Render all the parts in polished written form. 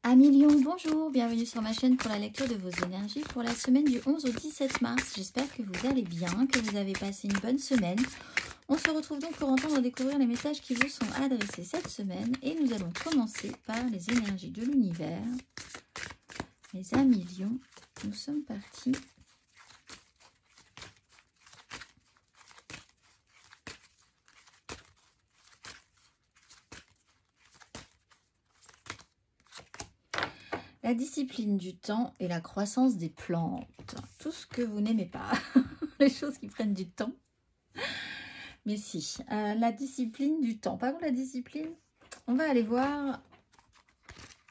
Amis Lion, bonjour, bienvenue sur ma chaîne pour la lecture de vos énergies pour la semaine du 11 au 17 mars. J'espère que vous allez bien, que vous avez passé une bonne semaine. On se retrouve donc pour entendre découvrir les messages qui vous sont adressés cette semaine et nous allons commencer par les énergies de l'univers. Les amis Lion, nous sommes partis. La discipline du temps et la croissance des plantes. Tout ce que vous n'aimez pas. Les choses qui prennent du temps. Mais si. La discipline du temps. Par contre, la discipline, on va aller voir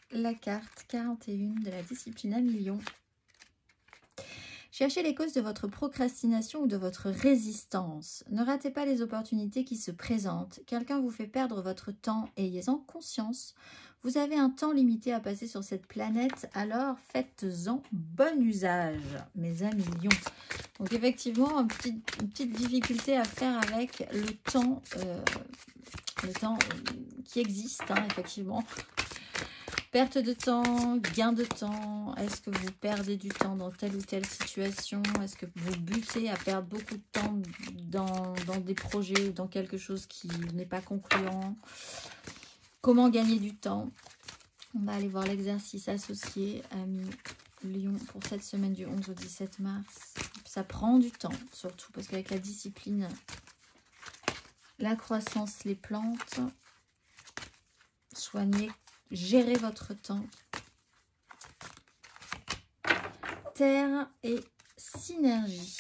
la carte 41 de la discipline à millions. Cherchez les causes de votre procrastination ou de votre résistance. Ne ratez pas les opportunités qui se présentent. Quelqu'un vous fait perdre votre temps, ayez-en conscience. Vous avez un temps limité à passer sur cette planète, alors faites-en bon usage, mes amis lions. Donc effectivement, une petite difficulté à faire avec le temps qui existe, hein, effectivement. Perte de temps, gain de temps, est-ce que vous perdez du temps dans telle ou telle situation? Est-ce que vous butez à perdre beaucoup de temps dans des projets ou dans quelque chose qui n'est pas concluant? Comment gagner du temps? On va aller voir l'exercice associé, amis Lion, pour cette semaine du 11 au 17 mars. Ça prend du temps, surtout parce qu'avec la discipline, la croissance, les plantes, soignez, gérez votre temps. Terre et synergie.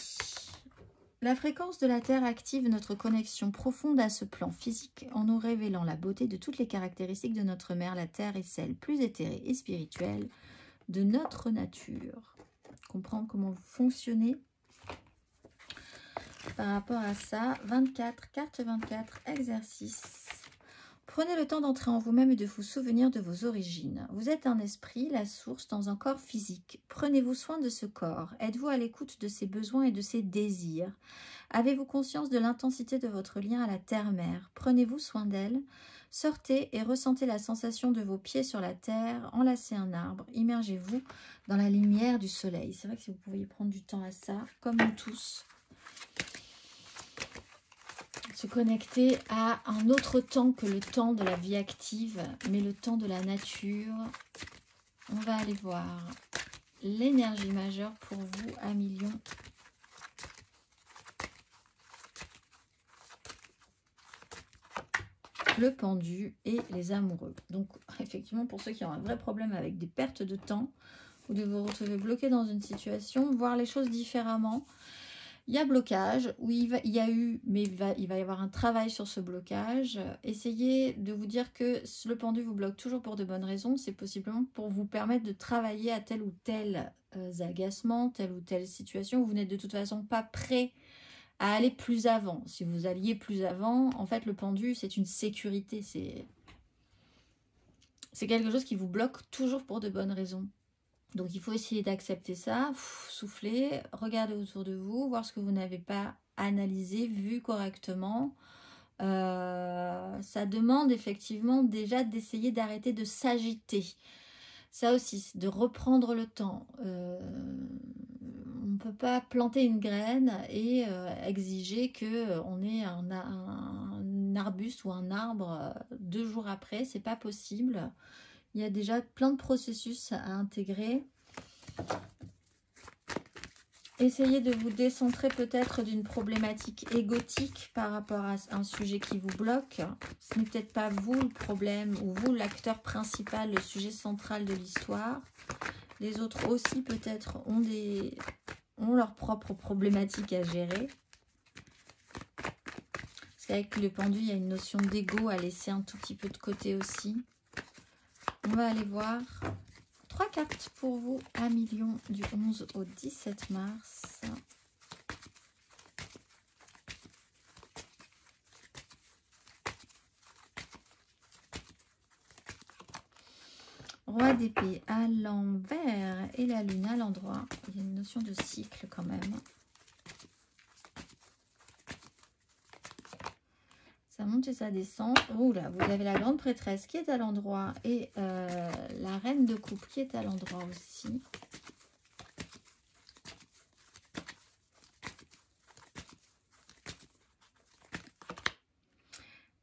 La fréquence de la Terre active notre connexion profonde à ce plan physique en nous révélant la beauté de toutes les caractéristiques de notre mère, la Terre, et celle plus éthérée et spirituelle de notre nature. Comprendre comment vous fonctionnez par rapport à ça. 24, carte 24, exercice. Prenez le temps d'entrer en vous-même et de vous souvenir de vos origines. Vous êtes un esprit, la source, dans un corps physique. Prenez-vous soin de ce corps. Êtes-vous à l'écoute de ses besoins et de ses désirs? Avez-vous conscience de l'intensité de votre lien à la terre-mère? Prenez-vous soin d'elle. Sortez et ressentez la sensation de vos pieds sur la terre. Enlacez un arbre. Immergez-vous dans la lumière du soleil. C'est vrai que si vous pouviez prendre du temps à ça, comme nous tous. Se connecter à un autre temps que le temps de la vie active, mais le temps de la nature. On va aller voir l'énergie majeure pour vous, amis Lion. Le pendu et les amoureux. Donc, effectivement, pour ceux qui ont un vrai problème avec des pertes de temps, ou de vous retrouver bloqué dans une situation, voir les choses différemment. Il y a blocage, oui, il y a eu, mais il va y avoir un travail sur ce blocage. Essayez de vous dire que le pendu vous bloque toujours pour de bonnes raisons. C'est possiblement pour vous permettre de travailler à tel ou tel agacement, telle ou telle situation où vous n'êtes de toute façon pas prêt à aller plus avant. Si vous alliez plus avant, en fait, le pendu, c'est une sécurité. C'est quelque chose qui vous bloque toujours pour de bonnes raisons. Donc, il faut essayer d'accepter ça, souffler, regarder autour de vous, voir ce que vous n'avez pas analysé, vu correctement. Ça demande effectivement déjà d'essayer d'arrêter de s'agiter. Ça aussi, de reprendre le temps. On ne peut pas planter une graine et exiger qu'on ait un arbuste ou un arbre 2 jours après. C'est pas possible. Il y a déjà plein de processus à intégrer. Essayez de vous décentrer peut-être d'une problématique égotique par rapport à un sujet qui vous bloque. Ce n'est peut-être pas vous le problème ou vous l'acteur principal, le sujet central de l'histoire. Les autres aussi peut-être ont leurs propres problématiques à gérer. Parce qu'avec le pendu, il y a une notion d'ego à laisser un tout petit peu de côté aussi. On va aller voir 3 cartes pour vous, amis Lion, du 11 au 17 mars. Roi d'épée à l'envers et la lune à l'endroit. Il y a une notion de cycle quand même. Ça monte et ça descend. Ouh là, vous avez la grande prêtresse qui est à l'endroit et la la reine de coupe qui est à l'endroit aussi.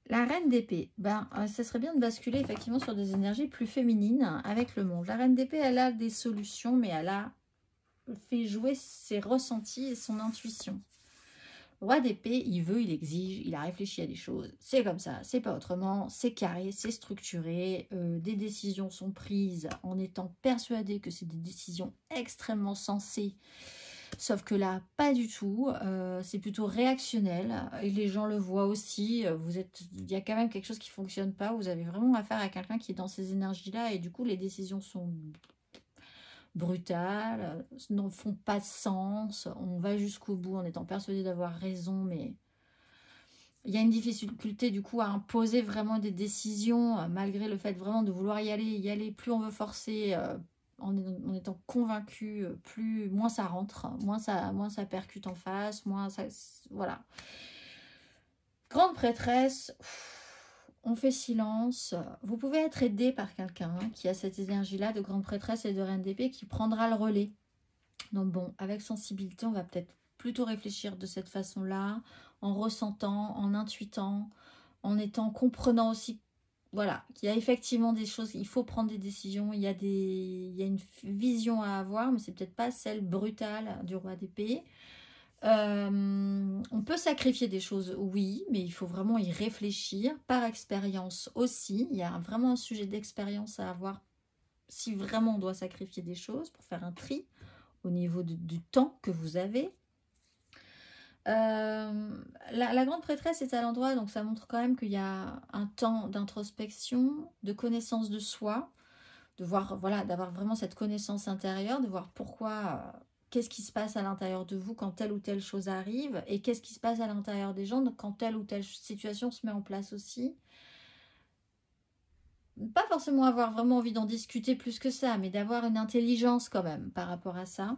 La reine d'épée, ça serait bien de basculer effectivement sur des énergies plus féminines avec le monde. La reine d'épée, elle a des solutions, mais elle a fait jouer ses ressentis et son intuition. Le roi d'épée, il veut, il exige, il a réfléchi à des choses. C'est comme ça, c'est pas autrement, c'est carré, c'est structuré. Des décisions sont prises en étant persuadé que c'est des décisions extrêmement sensées. Sauf que là, pas du tout. C'est plutôt réactionnel. Et les gens le voient aussi. Il y a quand même quelque chose qui ne fonctionne pas. Vous avez vraiment affaire à quelqu'un qui est dans ces énergies-là. Et du coup, les décisions sont brutales, ne font pas de sens. On va jusqu'au bout en étant persuadé d'avoir raison. Mais il y a une difficulté du coup à imposer vraiment des décisions. Malgré le fait vraiment de vouloir y aller. Plus on veut forcer... En étant convaincu, moins ça rentre, moins ça percute en face, moins ça... Voilà. Grande prêtresse, on fait silence. Vous pouvez être aidé par quelqu'un qui a cette énergie-là de grande prêtresse et de reine d'épée qui prendra le relais. Donc bon, avec sensibilité, on va peut-être plutôt réfléchir de cette façon-là, en ressentant, en intuitant, en étant comprenant aussi. Voilà, il y a effectivement des choses, il faut prendre des décisions, il y a une vision à avoir, mais c'est peut-être pas celle brutale du roi d'épée. On peut sacrifier des choses, oui, mais il faut vraiment y réfléchir, par expérience aussi. Il y a vraiment un sujet d'expérience à avoir si vraiment on doit sacrifier des choses pour faire un tri au niveau du temps que vous avez. La grande prêtresse est à l'endroit, donc ça montre quand même qu'il y a un temps d'introspection, de connaissance de soi, de voir, voilà, d'avoir vraiment cette connaissance intérieure, de voir pourquoi, qu'est-ce qui se passe à l'intérieur de vous quand telle ou telle chose arrive, et qu'est-ce qui se passe à l'intérieur des gens quand telle ou telle situation se met en place aussi. Pas forcément avoir vraiment envie d'en discuter plus que ça, mais d'avoir une intelligence quand même par rapport à ça.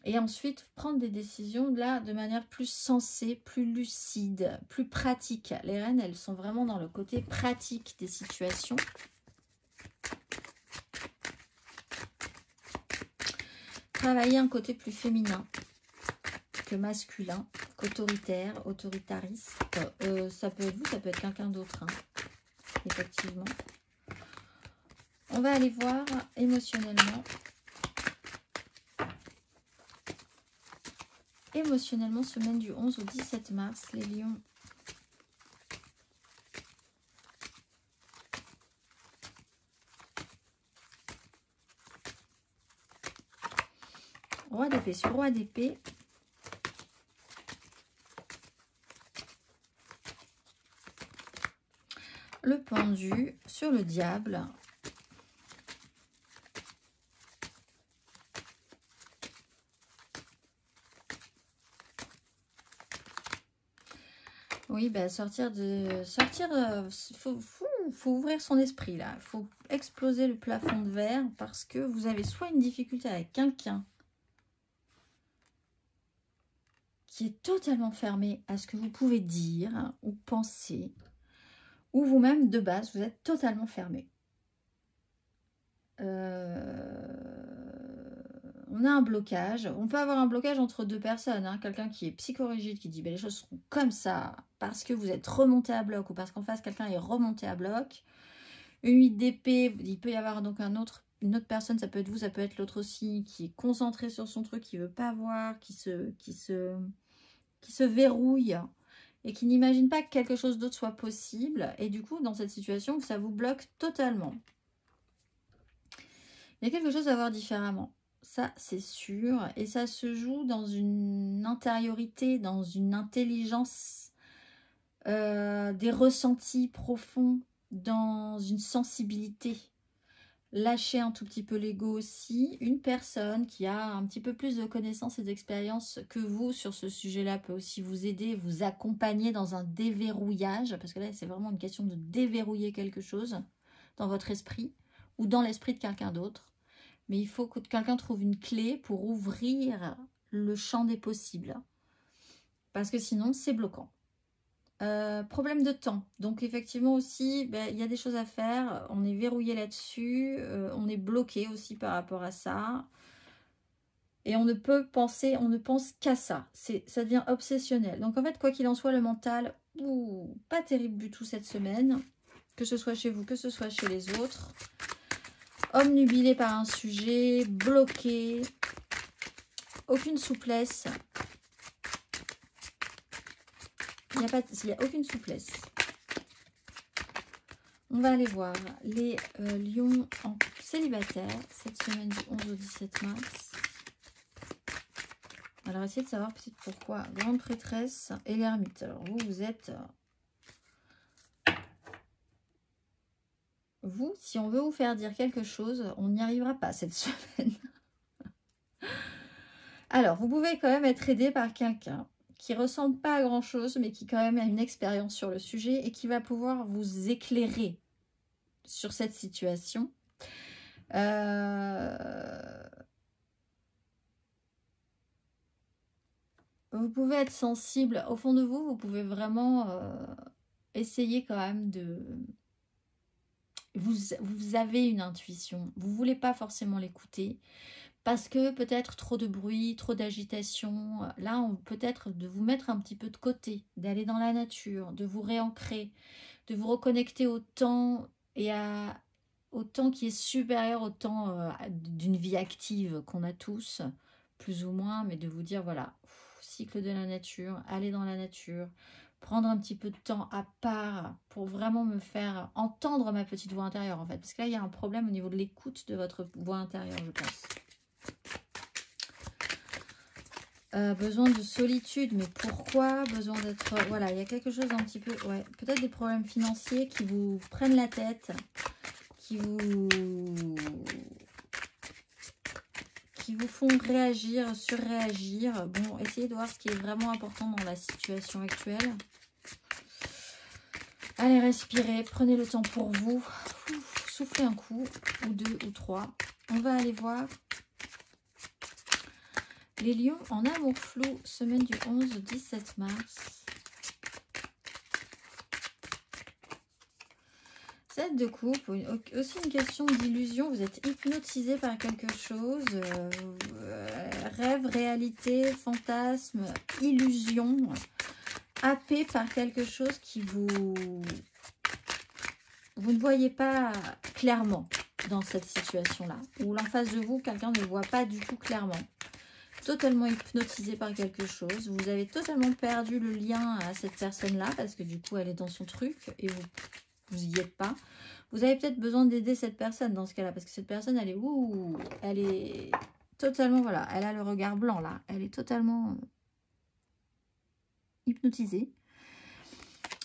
Et ensuite, prendre des décisions là de manière plus sensée, plus lucide, plus pratique. Les reines, elles sont vraiment dans le côté pratique des situations. Travailler un côté plus féminin que masculin, qu'autoritaire, autoritariste. Ça peut être vous, ça peut être quelqu'un d'autre, hein, effectivement. On va aller voir émotionnellement. Émotionnellement, semaine du 11 au 17 mars, les lions. Roi d'épée sur roi d'épée. Le pendu sur le diable. Oui, bah faut ouvrir son esprit là. Il faut exploser le plafond de verre parce que vous avez soit une difficulté avec quelqu'un qui est totalement fermé à ce que vous pouvez dire ou penser, ou vous-même de base vous êtes totalement fermé. On a un blocage. On peut avoir un blocage entre deux personnes. Hein. Quelqu'un qui est psychorigide, qui dit bah, les choses seront comme ça parce que vous êtes remonté à bloc ou parce qu'en face, quelqu'un est remonté à bloc. Une 8 d'épée, il peut y avoir donc une autre personne, ça peut être vous, ça peut être l'autre aussi, qui est concentré sur son truc, qui ne veut pas voir, qui se verrouille et qui n'imagine pas que quelque chose d'autre soit possible. Et du coup, dans cette situation, ça vous bloque totalement. Il y a quelque chose à voir différemment. Ça, c'est sûr. Et ça se joue dans une intériorité, dans une intelligence, des ressentis profonds, dans une sensibilité. Lâcher un tout petit peu l'ego aussi. Une personne qui a un petit peu plus de connaissances et d'expérience que vous sur ce sujet-là peut aussi vous aider, vous accompagner dans un déverrouillage. Parce que là, c'est vraiment une question de déverrouiller quelque chose dans votre esprit ou dans l'esprit de quelqu'un d'autre. Mais il faut que quelqu'un trouve une clé pour ouvrir le champ des possibles. Parce que sinon, c'est bloquant. Problème de temps. Donc effectivement aussi, ben, il y a des choses à faire. On est verrouillé là-dessus. On est bloqué aussi par rapport à ça. Et on ne peut penser, on ne pense qu'à ça. Ça devient obsessionnel. Donc en fait, quoi qu'il en soit, le mental, pas terrible du tout cette semaine. Que ce soit chez vous, que ce soit chez les autres. Obnubilé par un sujet, bloqué. Aucune souplesse. Il n'y a aucune souplesse. On va aller voir les lions en célibataire cette semaine du 11 au 17 mars. Alors, essayez de savoir peut-être pourquoi. Grande prêtresse et l'ermite. Alors, vous êtes... Vous, si on veut vous faire dire quelque chose, on n'y arrivera pas cette semaine. Alors, vous pouvez quand même être aidé par quelqu'un qui ressemble pas à grand chose, mais qui quand même a une expérience sur le sujet et qui va pouvoir vous éclairer sur cette situation. Vous pouvez être sensible. Au fond de vous, vous pouvez vraiment essayer quand même de... Vous avez une intuition. Vous ne voulez pas forcément l'écouter. Parce que peut-être trop de bruit, trop d'agitation. Là, peut-être de vous mettre un petit peu de côté, d'aller dans la nature, de vous réancrer, de vous reconnecter au temps et au temps qui est supérieur au temps d'une vie active qu'on a tous, plus ou moins, mais de vous dire, voilà, cycle de la nature, aller dans la nature, prendre un petit peu de temps à part pour vraiment me faire entendre ma petite voix intérieure, en fait. Parce que là, il y a un problème au niveau de l'écoute de votre voix intérieure, je pense. Besoin de solitude, mais pourquoi? Besoin d'être... Voilà, il y a quelque chose un petit peu... Ouais, peut-être des problèmes financiers qui vous prennent la tête, qui vous font réagir, surréagir. Bon, essayez de voir ce qui est vraiment important dans la situation actuelle. Allez, respirez, prenez le temps pour vous. Soufflez un coup, ou deux, ou trois. On va aller voir les lions en amour flou, semaine du 11 au 17 mars. 7 de coupe, aussi une question d'illusion. Vous êtes hypnotisé par quelque chose. Rêve, réalité, fantasme, illusion. Happé par quelque chose qui vous ne voyez pas clairement dans cette situation-là. Ou en face de vous, quelqu'un ne voit pas du tout clairement. Totalement hypnotisé par quelque chose. Vous avez totalement perdu le lien à cette personne-là parce que du coup, elle est dans son truc et vous y êtes pas. Vous avez peut-être besoin d'aider cette personne dans ce cas-là parce que cette personne, elle est totalement, voilà, elle a le regard blanc là. Elle est totalement hypnotisée.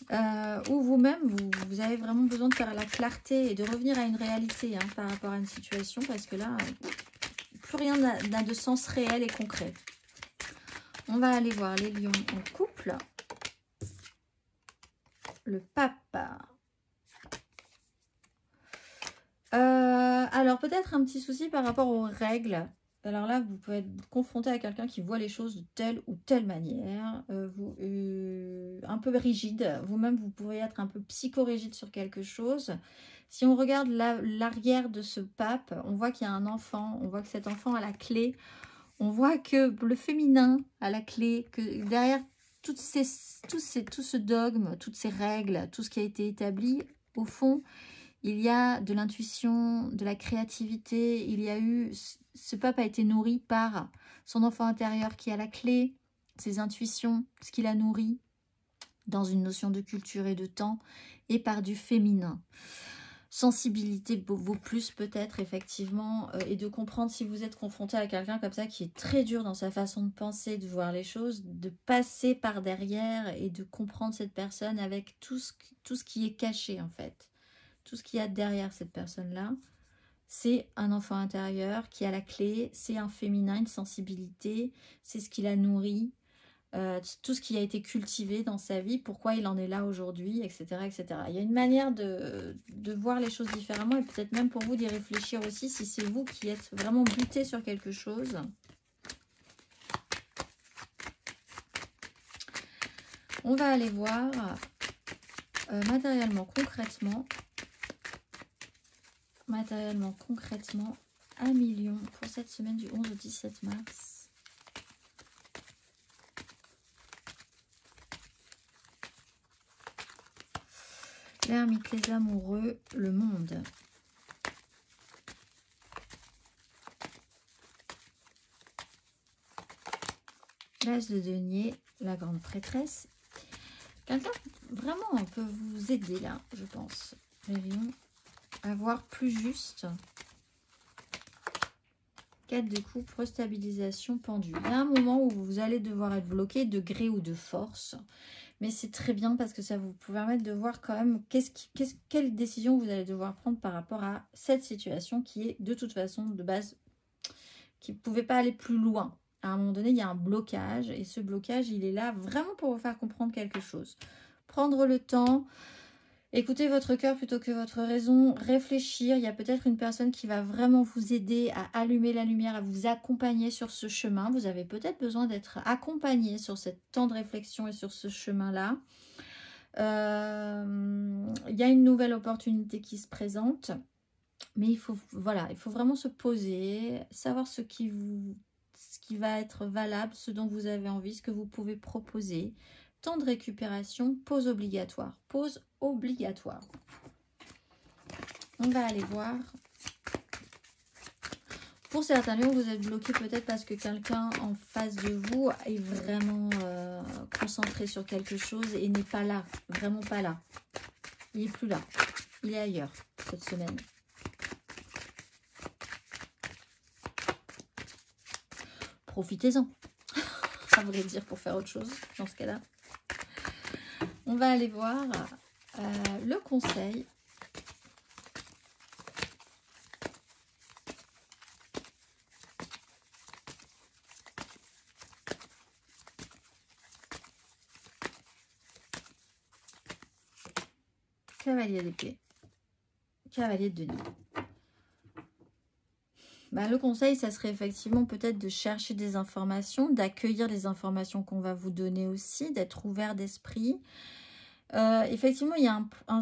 Ou vous-même, vous avez vraiment besoin de faire la clarté et de revenir à une réalité par rapport à une situation parce que là... Plus rien n'a de sens réel et concret. On va aller voir les lions en couple. Le pape. Alors peut-être un petit souci par rapport aux règles. Alors là, vous pouvez être confronté à quelqu'un qui voit les choses de telle ou telle manière. Un peu rigide. Vous-même, vous pourriez être un peu psychorigide sur quelque chose. Si on regarde l'arrière de ce pape, on voit qu'il y a un enfant, on voit que cet enfant a la clé, on voit que le féminin a la clé, que derrière tout ce dogme, toutes ces règles, tout ce qui a été établi, au fond, il y a de l'intuition, de la créativité, ce pape a été nourri par son enfant intérieur qui a la clé, ses intuitions, ce qu'il a nourri dans une notion de culture et de temps, et par du féminin. Sensibilité vaut plus peut-être effectivement et de comprendre si vous êtes confronté à quelqu'un comme ça qui est très dur dans sa façon de penser, de voir les choses, de passer par derrière et de comprendre cette personne avec tout ce qui est caché en fait. Tout ce qu'il y a derrière cette personne-là, c'est un enfant intérieur qui a la clé, c'est un féminin, une sensibilité, c'est ce qui la nourrit. Tout ce qui a été cultivé dans sa vie, pourquoi il en est là aujourd'hui, etc., etc. Il y a une manière de voir les choses différemment et peut-être même pour vous d'y réfléchir aussi si c'est vous qui êtes vraiment buté sur quelque chose. On va aller voir matériellement, concrètement, un million pour cette semaine du 11 au 17 mars. L'ermite, les amoureux, le monde. L'as de denier, la grande prêtresse. Quelqu'un vraiment peut vous aider là, je pense. Réveillon, à voir plus juste. 4 de coupe, restabilisation, pendule. Il y a un moment où vous allez devoir être bloqué de gré ou de force. Mais c'est très bien parce que ça vous permet de voir quand même quelle décision vous allez devoir prendre par rapport à cette situation qui est de toute façon de base, qui ne pouvait pas aller plus loin. À un moment donné, il y a un blocage et ce blocage, il est là vraiment pour vous faire comprendre quelque chose. Prendre le temps, écoutez votre cœur plutôt que votre raison, réfléchir. Il y a peut-être une personne qui va vraiment vous aider à allumer la lumière, à vous accompagner sur ce chemin. Vous avez peut-être besoin d'être accompagné sur ce temps de réflexion et sur ce chemin-là. Il y a une nouvelle opportunité qui se présente. Mais il faut vraiment se poser, savoir ce qui va être valable, ce dont vous avez envie, ce que vous pouvez proposer. Temps de récupération, pause obligatoire. Pause obligatoire. On va aller voir. Pour certains lions, vous êtes bloqué peut-être parce que quelqu'un en face de vous est vraiment concentré sur quelque chose et n'est pas là. Vraiment pas là. Il n'est plus là. Il est ailleurs cette semaine. Profitez-en, à vrai dire, pour faire autre chose dans ce cas-là. On va aller voir le conseil. Cavalier d'épée. Cavalier de denier. Le conseil, ça serait effectivement peut-être de chercher des informations, d'accueillir les informations qu'on va vous donner aussi, d'être ouvert d'esprit. Effectivement, il y a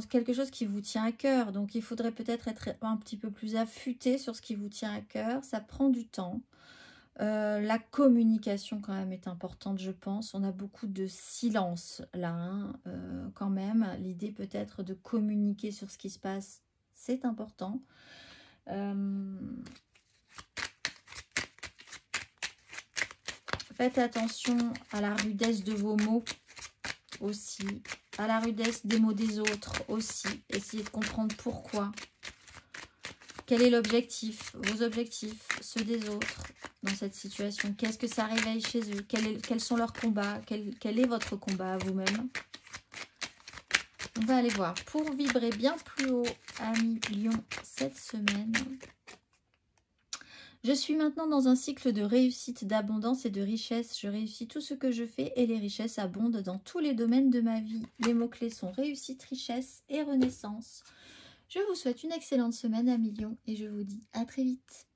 quelque chose qui vous tient à cœur, donc il faudrait peut-être être un petit peu plus affûté sur ce qui vous tient à cœur. Ça prend du temps. La communication quand même est importante, je pense. On a beaucoup de silence là, hein, quand même. L'idée peut-être de communiquer sur ce qui se passe, c'est important. Faites attention à la rudesse de vos mots aussi, à la rudesse des mots des autres aussi. Essayez de comprendre pourquoi. Quel est l'objectif, vos objectifs, ceux des autres dans cette situation. Qu'est-ce que ça réveille chez eux? Quels sont leurs combats? Quel est votre combat à vous-même? On va aller voir. Pour vibrer bien plus haut, amis Lion, cette semaine... Je suis maintenant dans un cycle de réussite, d'abondance et de richesse. Je réussis tout ce que je fais et les richesses abondent dans tous les domaines de ma vie. Les mots-clés sont réussite, richesse et renaissance. Je vous souhaite une excellente semaine, amis Lions, et je vous dis à très vite.